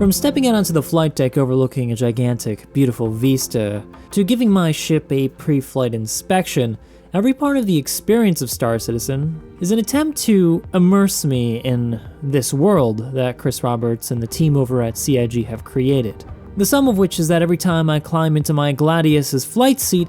From stepping out onto the flight deck overlooking a gigantic, beautiful vista, to giving my ship a pre-flight inspection, every part of the experience of Star Citizen is an attempt to immerse me in this world that Chris Roberts and the team over at CIG have created. The sum of which is that every time I climb into my Gladius's flight seat,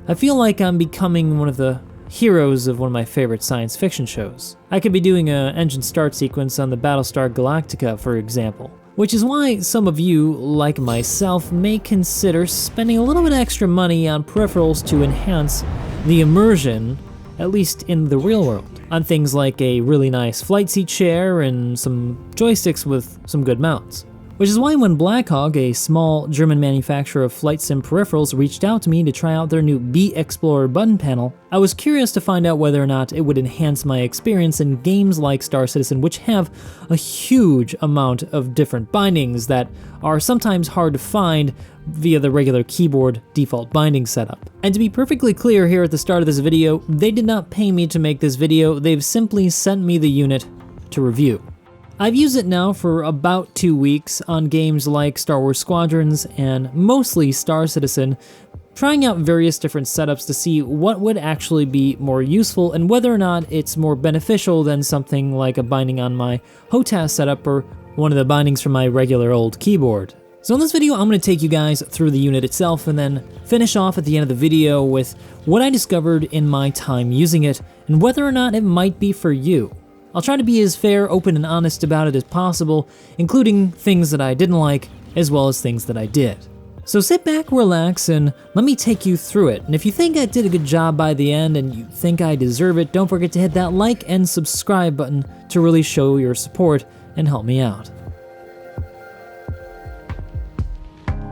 I feel like I'm becoming one of the heroes of one of my favorite science fiction shows. I could be doing an engine start sequence on the Battlestar Galactica, for example. Which is why some of you, like myself, may consider spending a little bit extra money on peripherals to enhance the immersion, at least in the real world, on things like a really nice flight seat chair and some joysticks with some good mounts. Which is why when Blackhog, a small German manufacturer of flight sim peripherals, reached out to me to try out their new Beat Explorer button panel, I was curious to find out whether or not it would enhance my experience in games like Star Citizen, which have a huge amount of different bindings that are sometimes hard to find via the regular keyboard default binding setup. And to be perfectly clear here at the start of this video, they did not pay me to make this video, they've simply sent me the unit to review. I've used it now for about 2 weeks on games like Star Wars Squadrons and mostly Star Citizen, trying out various different setups to see what would actually be more useful and whether or not it's more beneficial than something like a binding on my HOTAS setup or one of the bindings from my regular old keyboard. So in this video, I'm going to take you guys through the unit itself and then finish off at the end of the video with what I discovered in my time using it and whether or not it might be for you. I'll try to be as fair, open, and honest about it as possible, including things that I didn't like, as well as things that I did. So sit back, relax, and let me take you through it. And if you think I did a good job by the end and you think I deserve it, don't forget to hit that like and subscribe button to really show your support and help me out.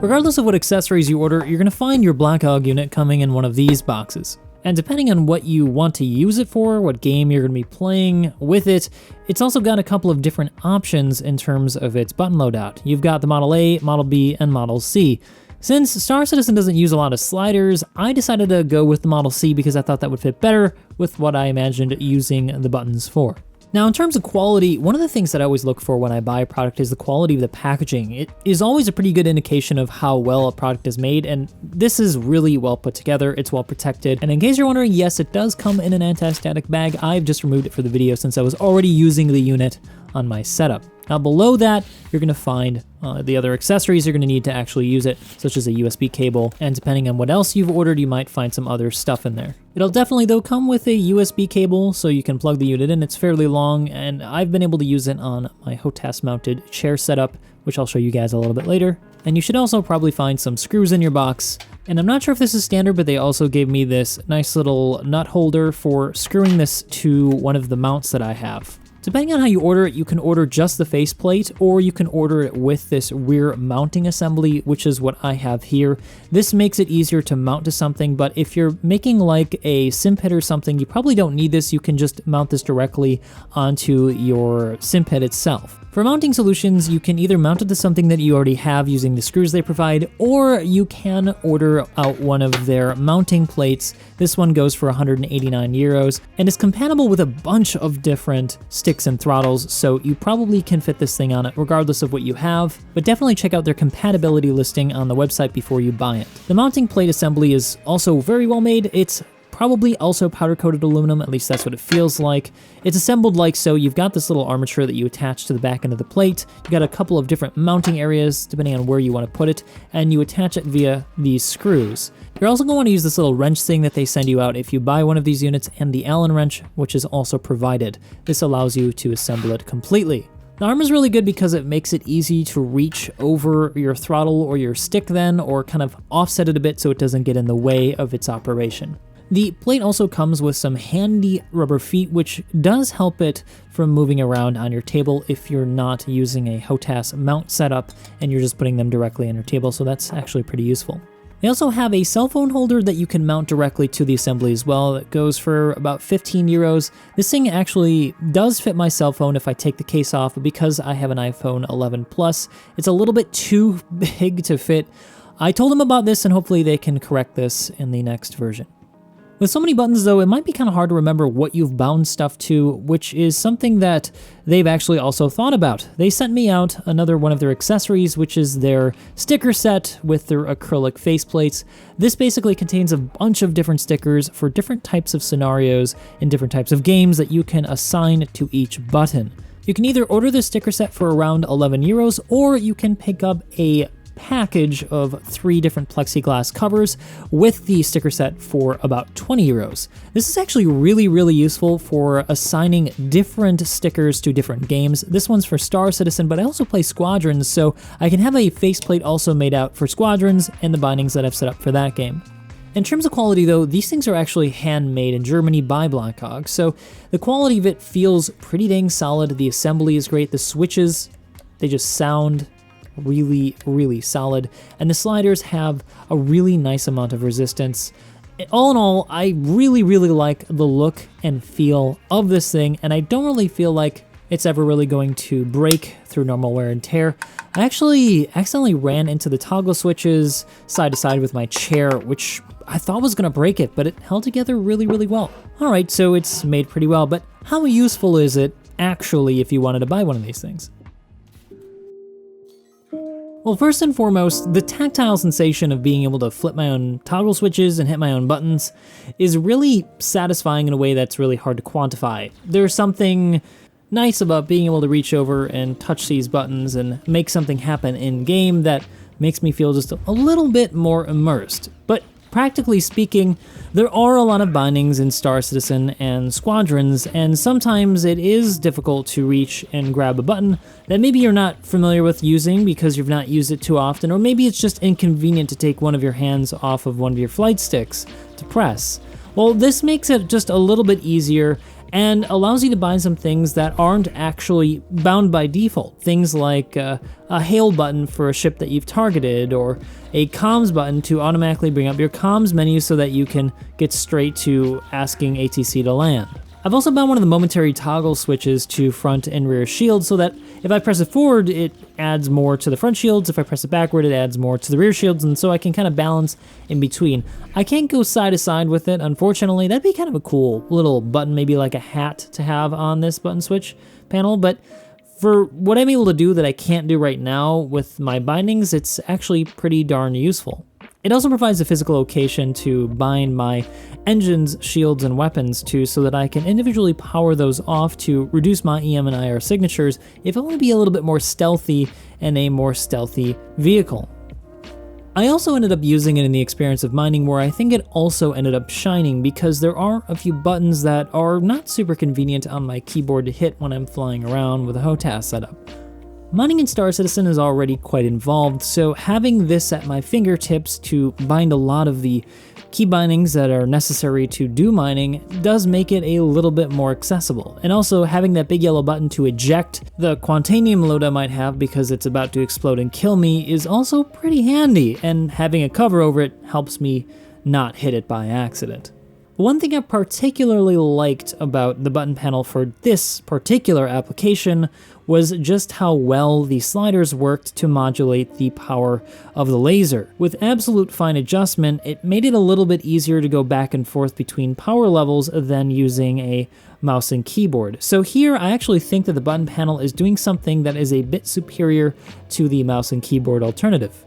Regardless of what accessories you order, you're going to find your Blackhog unit coming in one of these boxes. And depending on what you want to use it for, what game you're going to be playing with it, it's also got a couple of different options in terms of its button loadout. You've got the Model A, Model B, and Model C. Since Star Citizen doesn't use a lot of sliders, I decided to go with the Model C because I thought that would fit better with what I imagined using the buttons for. Now, in terms of quality, one of the things that I always look for when I buy a product is the quality of the packaging. It is always a pretty good indication of how well a product is made, and this is really well put together, it's well protected. And in case you're wondering, yes, it does come in an anti-static bag. I've just removed it for the video since I was already using the unit on my setup. Now below that, you're going to find the other accessories you're going to need to actually use it, such as a USB cable, and depending on what else you've ordered, you might find some other stuff in there. It'll definitely though come with a USB cable so you can plug the unit in. It's fairly long, and I've been able to use it on my HOTAS mounted chair setup, which I'll show you guys a little bit later. And you should also probably find some screws in your box. And I'm not sure if this is standard, but they also gave me this nice little nut holder for screwing this to one of the mounts that I have. Depending on how you order it, you can order just the faceplate, or you can order it with this rear mounting assembly, which is what I have here. This makes it easier to mount to something, but if you're making like a sim pit or something, you probably don't need this. You can just mount this directly onto your sim pit itself. For mounting solutions, you can either mount it to something that you already have using the screws they provide, or you can order out one of their mounting plates. This one goes for 189 euros and is compatible with a bunch of different sticks and throttles, so you probably can fit this thing on it regardless of what you have, but definitely check out their compatibility listing on the website before you buy it. The mounting plate assembly is also very well made. It's probably also powder-coated aluminum, at least that's what it feels like. It's assembled like so. You've got this little armature that you attach to the back end of the plate. You've got a couple of different mounting areas depending on where you want to put it, and you attach it via these screws. You're also going to want to use this little wrench thing that they send you out if you buy one of these units, and the Allen wrench, which is also provided. This allows you to assemble it completely. The arm is really good because it makes it easy to reach over your throttle or your stick then, or kind of offset it a bit so it doesn't get in the way of its operation. The plate also comes with some handy rubber feet, which does help it from moving around on your table if you're not using a HOTAS mount setup and you're just putting them directly on your table, so that's actually pretty useful. They also have a cell phone holder that you can mount directly to the assembly as well. It goes for about 15 euros. This thing actually does fit my cell phone if I take the case off, but because I have an iPhone 11 Plus, it's a little bit too big to fit. I told them about this and hopefully they can correct this in the next version. With so many buttons though, it might be kind of hard to remember what you've bound stuff to, which is something that they've actually also thought about. They sent me out another one of their accessories, which is their sticker set with their acrylic faceplates. This basically contains a bunch of different stickers for different types of scenarios and different types of games that you can assign to each button. You can either order this sticker set for around 11 euros, or you can pick up a package of 3 different plexiglass covers with the sticker set for about 20 euros. This is actually really useful for assigning different stickers to different games. This one's for Star Citizen, but I also play Squadrons, so I can have a faceplate also made out for Squadrons and the bindings that I've set up for that game. In terms of quality though, these things are actually handmade in Germany by Blackhog, so the quality of it feels pretty dang solid. The assembly is great. The switches, they just sound really solid, and the sliders have a really nice amount of resistance. All in all, I really like the look and feel of this thing, and I don't really feel like it's ever really going to break through normal wear and tear. I actually accidentally ran into the toggle switches side to side with my chair, which I thought was gonna break it, but it held together really well. Alright, so it's made pretty well, but how useful is it actually if you wanted to buy one of these things? Well, first and foremost, the tactile sensation of being able to flip my own toggle switches and hit my own buttons is really satisfying in a way that's really hard to quantify. There's something nice about being able to reach over and touch these buttons and make something happen in-game that makes me feel just a little bit more immersed. But practically speaking, there are a lot of bindings in Star Citizen and Squadrons, and sometimes it is difficult to reach and grab a button that maybe you're not familiar with using because you've not used it too often, or maybe it's just inconvenient to take one of your hands off of one of your flight sticks to press. Well, this makes it just a little bit easier and allows you to bind some things that aren't actually bound by default. Things like a hail button for a ship that you've targeted, or a comms button to automatically bring up your comms menu so that you can get straight to asking ATC to land. I've also bound one of the momentary toggle switches to front and rear shields so that if I press it forward, it adds more to the front shields. If I press it backward, it adds more to the rear shields, and so I can kind of balance in between. I can't go side to side with it, unfortunately. That'd be kind of a cool little button, maybe like a hat to have on this button switch panel, but for what I'm able to do that I can't do right now with my bindings, it's actually pretty darn useful. It also provides a physical location to bind my engines, shields, and weapons to so that I can individually power those off to reduce my EM and IR signatures if I want to be a little bit more stealthy in a more stealthy vehicle. I also ended up using it in the experience of mining, where I think it also ended up shining because there are a few buttons that are not super convenient on my keyboard to hit when I'm flying around with a HOTAS setup. Mining in Star Citizen is already quite involved, so having this at my fingertips to bind a lot of the key bindings that are necessary to do mining does make it a little bit more accessible. And also having that big yellow button to eject the Quantanium load I might have because it's about to explode and kill me is also pretty handy, and having a cover over it helps me not hit it by accident. One thing I particularly liked about the button panel for this particular application was just how well the sliders worked to modulate the power of the laser. With absolute fine adjustment, it made it a little bit easier to go back and forth between power levels than using a mouse and keyboard. So here I actually think that the button panel is doing something that is a bit superior to the mouse and keyboard alternative.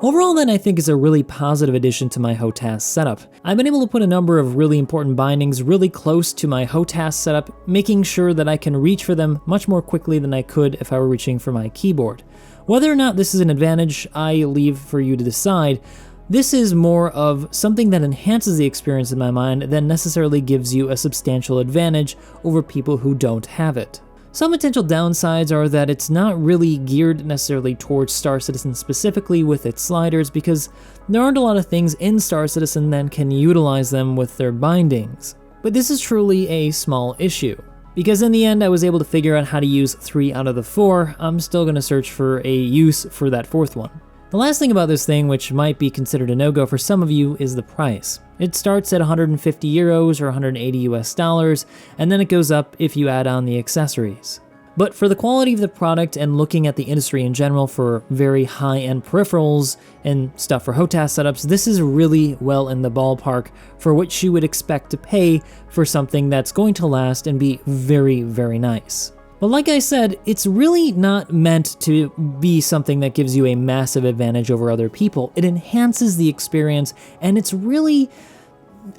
Overall then, I think is a really positive addition to my HOTAS setup. I've been able to put a number of really important bindings really close to my HOTAS setup, making sure that I can reach for them much more quickly than I could if I were reaching for my keyboard. Whether or not this is an advantage, I leave for you to decide. This is more of something that enhances the experience in my mind than necessarily gives you a substantial advantage over people who don't have it. Some potential downsides are that it's not really geared necessarily towards Star Citizen specifically with its sliders, because there aren't a lot of things in Star Citizen that can utilize them with their bindings. But this is truly a small issue, because in the end I was able to figure out how to use 3 out of the 4. I'm still going to search for a use for that 4th one. The last thing about this thing, which might be considered a no-go for some of you, is the price. It starts at 150 euros or 180 US dollars, and then it goes up if you add on the accessories. But for the quality of the product and looking at the industry in general for very high-end peripherals and stuff for HOTAS setups, this is really well in the ballpark for what you would expect to pay for something that's going to last and be very, very nice. But like I said, it's really not meant to be something that gives you a massive advantage over other people. It enhances the experience, and it's really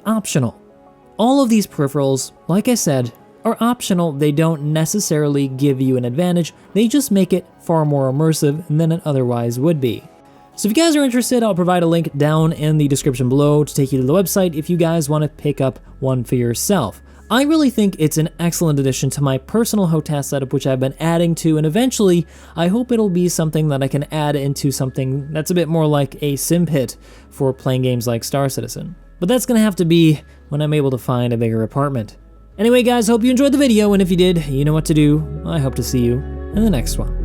optional. All of these peripherals, like I said, are optional. They don't necessarily give you an advantage. They just make it far more immersive than it otherwise would be. So if you guys are interested, I'll provide a link down in the description below to take you to the website if you guys want to pick up one for yourself. I really think it's an excellent addition to my personal HOTAS setup, which I've been adding to, and eventually I hope it'll be something that I can add into something that's a bit more like a sim pit for playing games like Star Citizen. But that's gonna have to be when I'm able to find a bigger apartment. Anyway guys, hope you enjoyed the video, and if you did, you know what to do. I hope to see you in the next one.